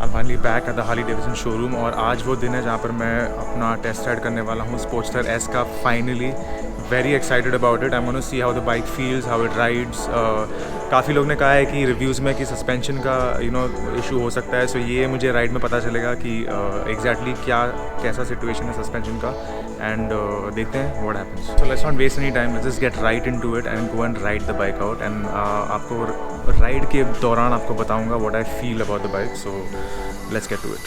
I'm finally back at the Harley Davidson showroom और आज वो दिन है जहाँ पर मैं अपना टेस्ट राइड करने वाला हूँ Sportster S का। Finally very excited about it. I want to see how the bike feels, how it rides. काफ़ी लोग ने कहा है कि रिव्यूज़ में कि सस्पेंशन का इशू हो सकता है। सो ये मुझे राइड में पता चलेगा कि एग्जैक्टली कैसा सिचुएशन है सस्पेंशन का। एंड देखते हैं what happens. So let's not waste any time, let's just get right into it and go and ride the bike out. And आपको राइड के दौरान आपको बताऊंगा what I feel about the bike. So let's get to it.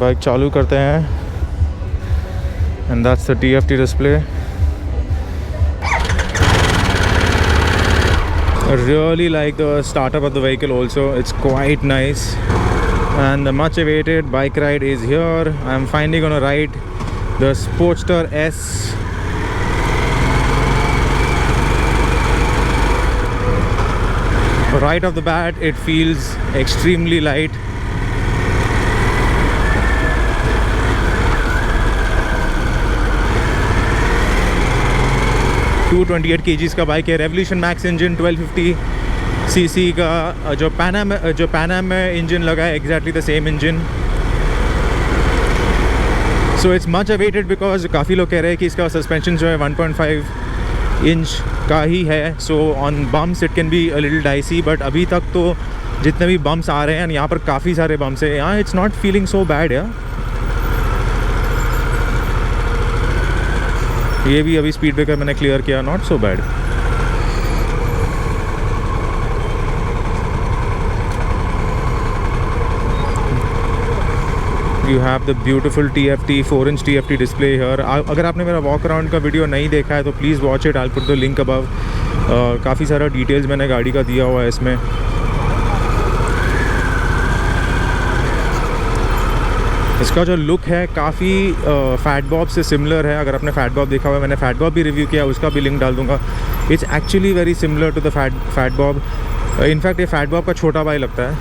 Bike चालू करते हैं and that's the TFT display. I really like the startup of the vehicle also. It's quite nice and the much awaited bike ride is here. I'm finally gonna ride the Sportster S. Right off the bat it feels extremely light. $228 kgs का bike है। Revolution max engine 1250 cc का जो Pan Am में engine लगा है, exactly the same engine. So it's much awaited because काफ़ी लोग कह रहे हैं कि इसका सस्पेंशन जो है 1.5 इंच का ही है। So on bumps it can be a little dicey, but अभी तक तो जितने भी बम्प्स आ रहे हैं यहाँ पर काफ़ी सारे बम्प्स हैं। यहाँ it's not feeling so bad यार। ये भी अभी स्पीड ब्रेकर मैंने क्लियर किया, not so bad. You have the beautiful TFT 4-inch TFT display here. अगर आपने मेरा वॉक अराउंड का वीडियो नहीं देखा है तो please watch it, I will put the link above. काफ़ी सारा डिटेल्स मैंने गाड़ी का दिया हुआ है इसमें। इसका जो लुक है काफ़ी फैट बॉब से सिमिलर है। अगर आपने फैट बॉब देखा हुआ है, मैंने फैट बॉब भी रिव्यू किया, उसका भी लिंक डाल दूंगा। It's actually very similar to the Fat Bob. In fact ये फैट बॉब का छोटा भाई लगता है।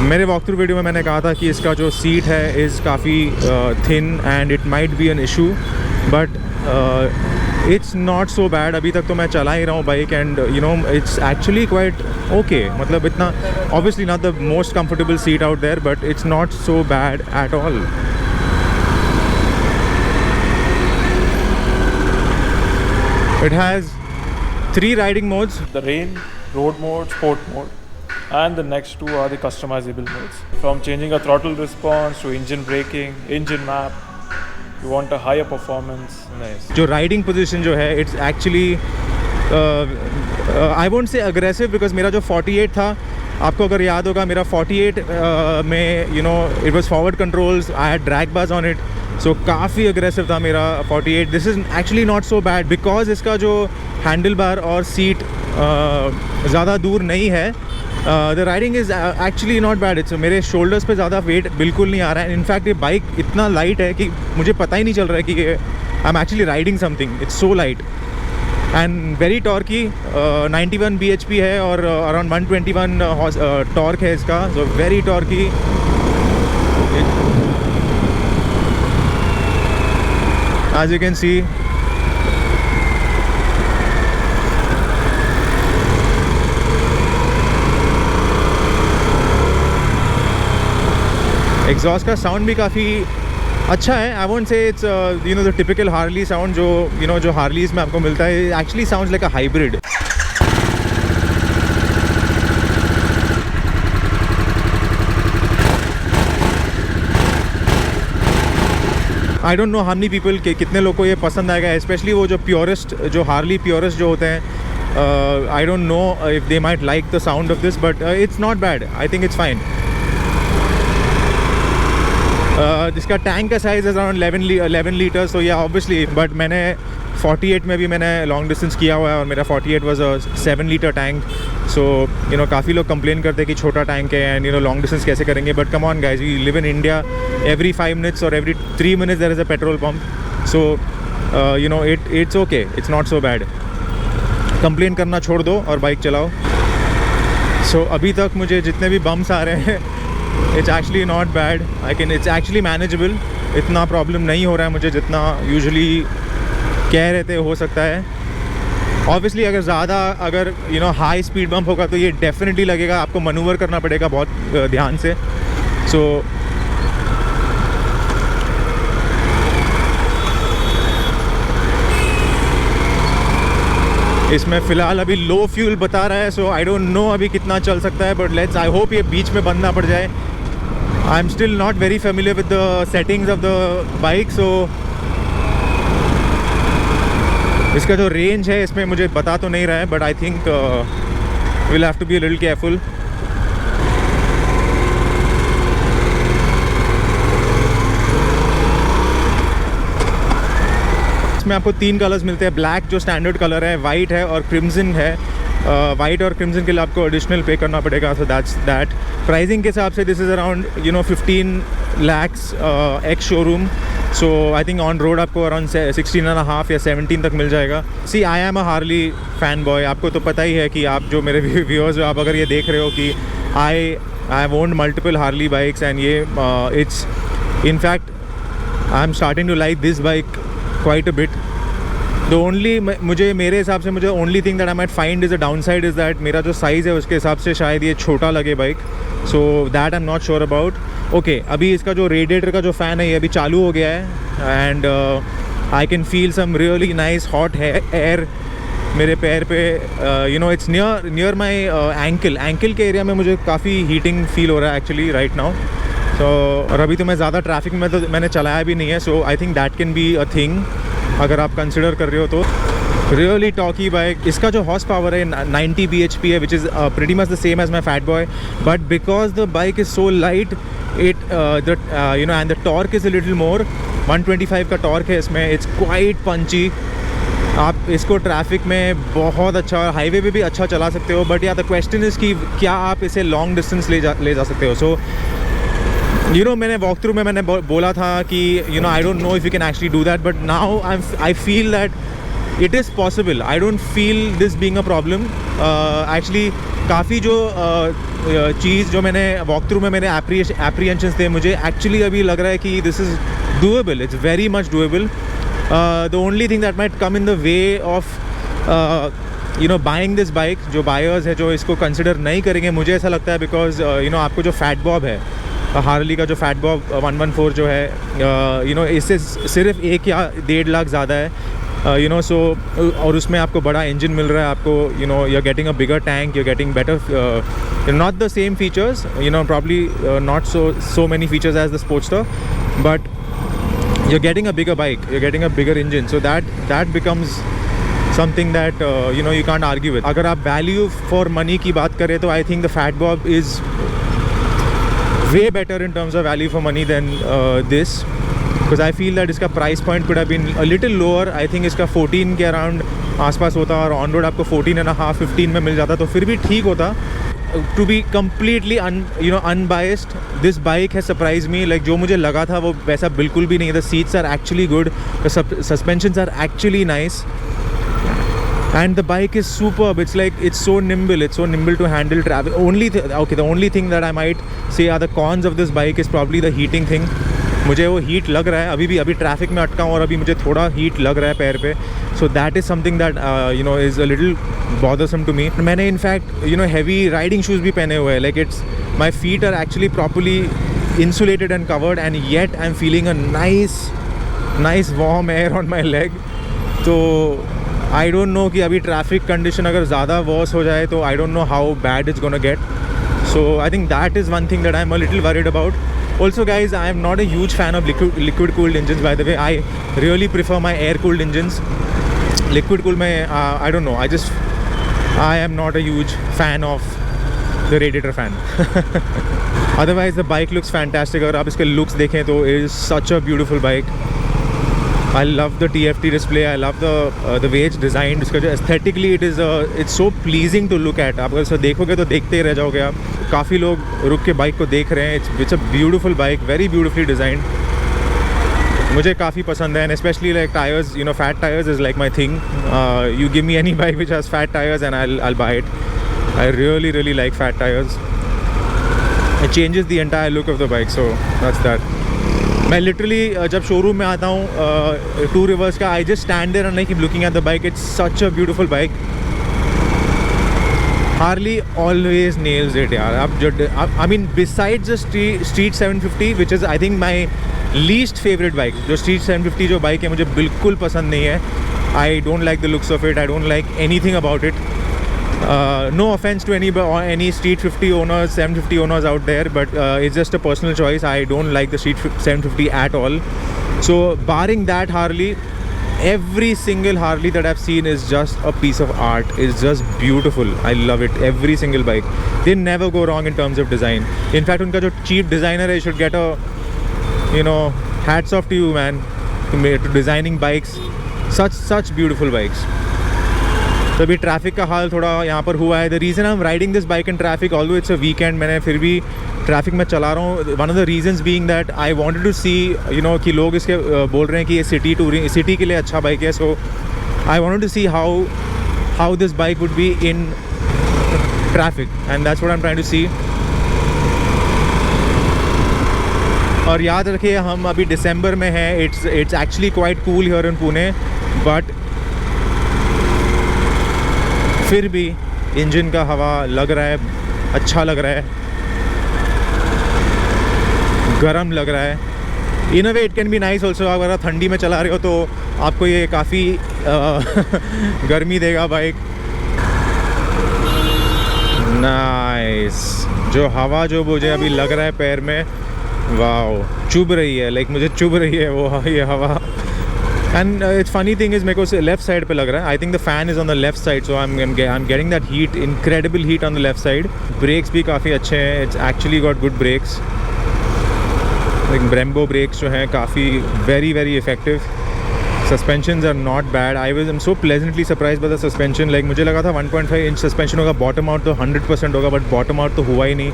मेरे वॉक थ्रू वीडियो में मैंने कहा था कि इसका जो सीट है इज़ काफ़ी thin and it might be an issue, but it's not so bad. अभी तक तो मैं चला ही रहा हूँ bike and it's actually quite okay. मतलब इतना obviously not the most comfortable seat out there, but it's not so bad at all. It has 3 riding modes: the rain, road mode, sport mode, and the next 2 are the customizable modes. From changing a throttle response to engine braking, engine map. You want a higher performance. Nice. जो riding position जो है it's actually I won't से aggressive, because मेरा जो 48 था, आपको अगर याद होगा, मेरा 48 में it was forward controls, I had drag bars on it, so काफ़ी अग्रेसिव था मेरा 48। This is actually not so bad because इसका जो हैंडल बार और सीट ज़्यादा दूर नहीं है। The riding is actually not bad. It's मेरे शोल्डर्स पे ज़्यादा वेट बिल्कुल नहीं आ रहा है। इनफैक्ट ये बाइक इतना लाइट है कि मुझे पता ही नहीं चल रहा है कि I am actually riding something. It's so light and very torquey. 91 bhp है और अराउंड 121 टॉर्क है इसका, so very torquey. As you can see exhaust का साउंड भी काफ़ी अच्छा है। I won't say it's the typical Harley sound जो जो हार्लीज में आपको मिलता है। Actually sounds like a hybrid. I don't know how many people के कितने लोग को ये पसंद आएगा, स्पेशली वो जो प्योरिस्ट, जो हार्ली प्योरिस्ट जो होते हैं। आई don't know if they might like the sound of this, but it's not bad. I think it's fine. जिसका टैंक का साइज़ है अराउंड 11 लीटर्स, तो या ऑब्वियसली, बट मैंने 48 में भी मैंने लॉन्ग डिस्टेंस किया हुआ है और मेरा 48 वाज अ 7 लीटर टैंक। सो काफ़ी लोग कंप्लेन करते हैं कि छोटा टैंक है एंड लॉन्ग डिस्टेंस कैसे करेंगे, but come on guys, we live in India. Every 5 minutes और every 3 minutes there is a petrol pump. So it's okay, it's not so bad. Complain करना छोड़ दो और बाइक चलाओ। सो अभी तक मुझे जितने भी बम्स आ रहे हैं it's actually not bad, it's actually manageable. इतना प्रॉब्लम नहीं हो रहा है मुझे जितना यूजुअली कह रहे थे हो सकता है। ऑब्वियसली अगर ज़्यादा अगर हाई स्पीड बम्प होगा तो ये डेफिनेटली लगेगा, आपको मनूवर करना पड़ेगा बहुत ध्यान से। सो इसमें फ़िलहाल अभी लो फ्यूल बता रहा है, सो आई डोंट नो अभी कितना चल सकता है, बट लेट्स आई होप ये बीच में बंद ना पड़ जाए। I am still not very familiar with the settings of the bike, so इसका जो रेंज है इसमें मुझे बता तो नहीं रहा है, but I think will have to be a little careful. इसमें आपको 3 कलर्स मिलते हैं, ब्लैक जो स्टैंडर्ड कलर है, वाइट है और क्रिम्जन है। वाइट और क्रिम्जन के लिए आपको एडिशनल पे करना पड़ेगा, सो दैट्स दैट। प्राइसिंग के हिसाब से this is around 15 lakhs ex showroom, so I think on road आपको अराउंड 16.5 या 17 तक मिल जाएगा। See I am a Harley fan boy, आपको तो पता ही है कि आप जो मेरे व्यूअर्स हो, आप अगर ये देख रहे हो कि I have owned multiple Harley bikes and ये it's in fact I am starting to like this bike quite a bit. The only मेरे हिसाब से मुझे only thing that I might find is a downside is that मेरा जो size है उसके हिसाब से शायद ये छोटा लगे bike, so that I'm not sure about. Okay, अभी इसका जो रेडिएटर का जो फ़ैन है ये अभी चालू हो गया है and I can feel some really nice hot air मेरे पैर पे, it's near my ankle के एरिया में मुझे काफ़ी हीटिंग फील हो रहा है एक्चुअली राइट नाउ। तो और अभी तो मैं ज़्यादा ट्रैफिक में तो मैंने चलाया भी नहीं है, so I think that can be a thing अगर आप कंसिडर कर रहे हो तो। Really torquey bike. इसका जो हॉर्स पावर है 90 bhp है, which is pretty much the same as my Fat Boy, but because the bike is so light it and the torque is a little more. 125 का torque है इसमें, it's quite पंची। आप इसको traffic में बहुत अच्छा और हाईवे पे भी अच्छा चला सकते हो, बट या द क्वेश्चन इज़ कि क्या आप इसे लॉन्ग डिस्टेंस ले जा सकते हो। सो मैंने वॉक थ्रू में मैंने बोला था कि आई don't know if you can actually do that, but now I feel that it is possible. I don't feel this being a problem actually. काफ़ी जो चीज़ जो मैंने वॉक थ्रू में मेरे एप्रीहेंशंस थे, मुझे एक्चुअली अभी लग रहा है कि this is doable, it's very much doable. The only thing that might come in the way of buying this bike, जो बायर्स है जो इसको कंसिडर नहीं करेंगे, मुझे ऐसा लगता है बिकॉज आपको जो फैट बॉब है, हार्ली का जो फैट बॉब 114 जो है, इससे सिर्फ 1 या 1.5 लाख ज़्यादा है, सो और उसमें आपको बड़ा इंजन मिल रहा है, आपको you are getting a bigger tank, you are getting better, not the same features, probably not so many features as the Sportster, but you're getting a bigger bike, you're getting a bigger engine, so that becomes something that you can't argue with. अगर आप value for money की बात करें तो I think the Fat Bob is way better in terms of value for money than this, because I feel that इसका price point could have been a little lower. I think इसका 14 के around आसपास होता और on road आपको 14.5 15 में मिल जाता तो फिर भी ठीक होता। To be completely unbiased, this bike has surprised me. Like जो मुझे लगा था वो वैसा बिल्कुल भी नहीं है। The seats are actually good, the suspensions are actually nice, and the bike is superb. It's so nimble to handle traffic. The only thing that I might say are the cons of this bike is probably the heating thing. मुझे वो heat लग रहा है, अभी traffic में अटका हूँ और अभी मुझे थोड़ा हीट लग रहा है पैर पे, so that is something that is a little bothersome to me. मैंने इनफैक्ट हैवी राइडिंग शूज़ भी पहने हुए हैं, like it's my feet are actually properly insulated and covered, and yet I'm feeling a nice warm air on my leg. तो I don't know कि अभी traffic condition अगर ज़्यादा वर्स हो जाए तो I don't know how bad it's gonna get. So I think that is one thing that I'm a little worried about. Also guys, I am not a huge fan of liquid cooled engines, by the way. I really prefer my air cooled engines. Liquid cooled में I don't know, I am not a huge fan of the radiator fan. Otherwise the bike looks fantastic. अगर आप इसके looks देखें तो it is such a beautiful bike. I love the TFT display. I love the way it's designed. इसका जो aesthetically it's so pleasing to look at. आप अगर इसे देखोगे तो देखते ही रह जाओगे आप. काफ़ी लोग रुक के बाइक को देख रहे हैं. It's a beautiful bike, very beautifully designed. मुझे काफ़ी पसंद है, and especially like tires, fat tires is like my thing. You give me any bike which has fat tires and I'll buy it. I really like fat tires. It changes the entire look of the bike, so that's that. मैं literally जब showroom में आता हूँ Two Rivers का, I just stand there and I keep looking at the bike. It's such a beautiful bike. Harley always nails it यार. I mean besides the Street 750, which is I think my least favorite bike. जो Street 750 जो bike है मुझे बिल्कुल पसंद नहीं है. I don't like the looks of it. I don't like anything about it. No offense to any Street 50 owners, 750 owners out there, but it's just a personal choice. I don't like the Street 750 at all. So barring that Harley, every single Harley that I've seen is just a piece of art. It's just beautiful. I love it. Every single bike. They never go wrong in terms of design. In fact, उनका जो chief designer है, should get a, you know, hats off to you, man, to designing bikes. Such beautiful bikes. तो अभी traffic का हाल थोड़ा यहाँ पर हुआ है. The reason I am riding this bike in traffic, although it's a weekend, मैंने फिर भी ट्रैफिक में चला रहा हूँ. One of the reasons being that I wanted to see, you know, कि लोग इसके बोल रहे हैं कि ये सिटी के लिए अच्छा बाइक है. So I wanted to see how this bike would be in traffic, and that's what I am trying to see. और याद रखिए हम अभी दिसंबर में हैं. It's actually quite cool here in Pune, but फिर भी इंजन का हवा लग रहा है, अच्छा लग रहा है, गरम लग रहा है. In a way it can be nice also. अगर आप ठंडी में चला रहे हो तो आपको ये काफ़ी गर्मी देगा बाइक. नाइस. जो हवा जो मुझे अभी लग रहा है पैर में, वाओ, चुभ रही है, लाइक मुझे चुभ रही है वो ये हवा. And it's funny thing is मेरे को लेफ्ट साइड पे लग रहा है. I think the fan is on the left side, so I am getting that heat, incredible heat on the left side. Brakes भी काफ़ी अच्छे हैं. It's actually got good brakes. Like Brembo brakes जो हैं काफ़ी very effective. Suspensions are not bad. I am so pleasantly surprise by the suspension. Like मुझे लगा था 1.5 इंच सस्पेंशन होगा, बॉटम आउट तो 100% होगा, बट बॉटम आउट तो हुआ ही नहीं.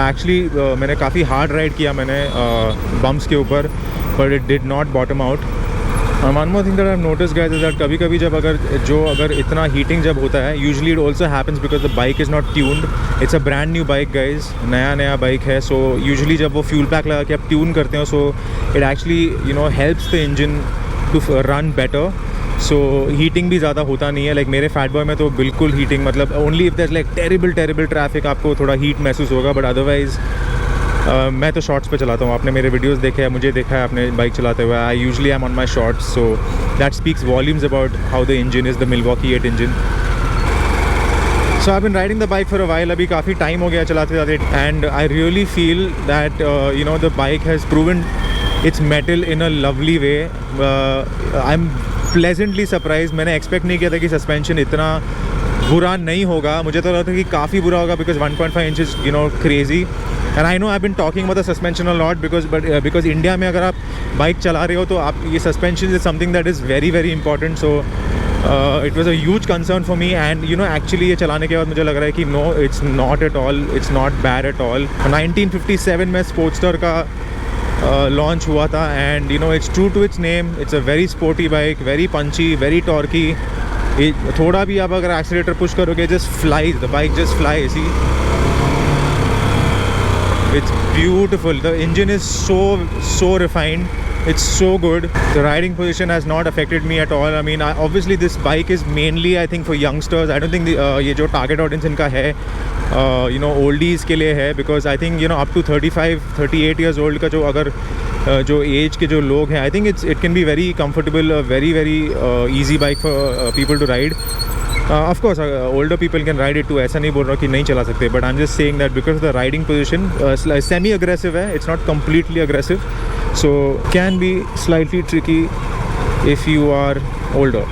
एक्चुअली मैंने काफ़ी हार्ड राइड किया मैंने बम्प्स के ऊपर, but it did not bottom out. One more thing that I have notice guys is that कभी कभी जब अगर इतना हीटिंग जब होता है, usually it also happens because the bike is not tuned. It's a brand new bike guys, नया bike है. सो यूजुअली जब वो फ्यूल पैक लगा के आप ट्यून करते हो, so it actually you know helps the engine to run better. So heating भी ज़्यादा होता नहीं है. लाइक मेरे फैट बॉय में तो बिल्कुल हीटिंग, मतलब only if there like terrible traffic आपको थोड़ा हीट महसूस होगा, बट अदरवाइज़ मैं तो शॉर्ट्स पे चलाता हूँ. आपने मेरे वीडियोस देखे हैं, मुझे देखा है आपने बाइक चलाते हुए. I usually am on my shorts, so that speaks volumes about how the engine is, the Milwaukee 8 engine. So I been riding the bike for a while. अभी काफ़ी टाइम हो गया चलाते, and I really feel that you know the bike has proven its mettle in a lovely way. I am pleasantly surprise. मैंने expect नहीं किया था कि सस्पेंशन इतना बुरा नहीं होगा. मुझे तो लगा था कि काफ़ी बुरा होगा, because 1.5 inch is you know crazy. And I know I been talking about the suspension a lot, because India में अगर आप बाइक चला रहे हो तो आप ये suspension is something that is very important. So it was a huge concern for me, and you know actually ये चलाने के बाद मुझे लग रहा है कि no, it's not at all, it's not bad at all. 1957 में स्पोर्ट्स्टर का लॉन्च हुआ था, and you know it's true to its name. It's a very sporty bike, very punchy, very torquey. थोड़ा भी आप अगर एक्सीलेटर पुश करोगे, just flies, the bike just fly. See, it's beautiful. The engine is so refined. It's so good. The riding position has not affected me at all. I mean, obviously this bike is mainly I think for youngsters. I don't think ये जो target audience इनका है you know oldies के लिए है, because I think you know up to 35-38 years old का जो अगर जो एज के जो लोग हैं, I think it can be very comfortable, very easy bike for people to ride. Of course older people can ride it too, ऐसा नहीं बोल रहा कि नहीं चला सकते, but I'm just saying that because the riding position semi aggressive है, it's not completely aggressive, so can be slightly tricky if you are older.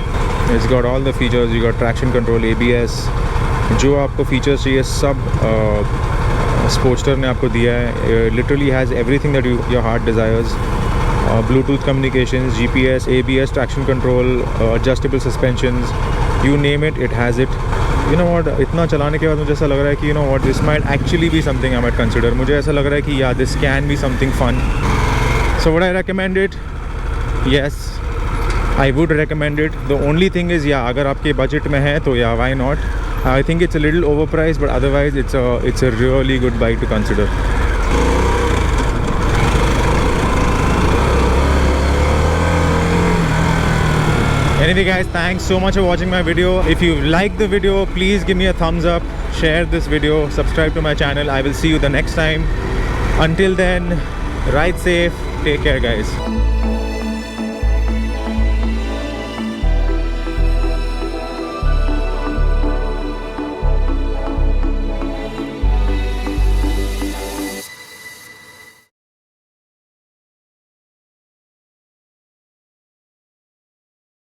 It's got all the features. You got traction control, ABS, जो आपको features चाहिए सब स्पोर्ट्स्टर ने आपको दिया है. Literally has everything that your heart desires. Bluetooth communications, GPS, ABS, traction control, adjustable suspensions, you name it, it has it. You know what, इतना चलाने के बाद मुझे ऐसा लग रहा है कि you know what, this might actually be something I might consider. मुझे ऐसा लग रहा है कि yeah, this can be something fun. So would I recommend it? Yes, I would recommend it. The only thing is yeah, अगर आपके budget में है तो yeah, why not? I think it's a little overpriced, but otherwise it's a really good bike to consider. Anyway guys, thanks so much for watching my video. If you liked the video, please give me a thumbs up, share this video, subscribe to my channel. I will see you the next time. Until then, ride safe, take care guys.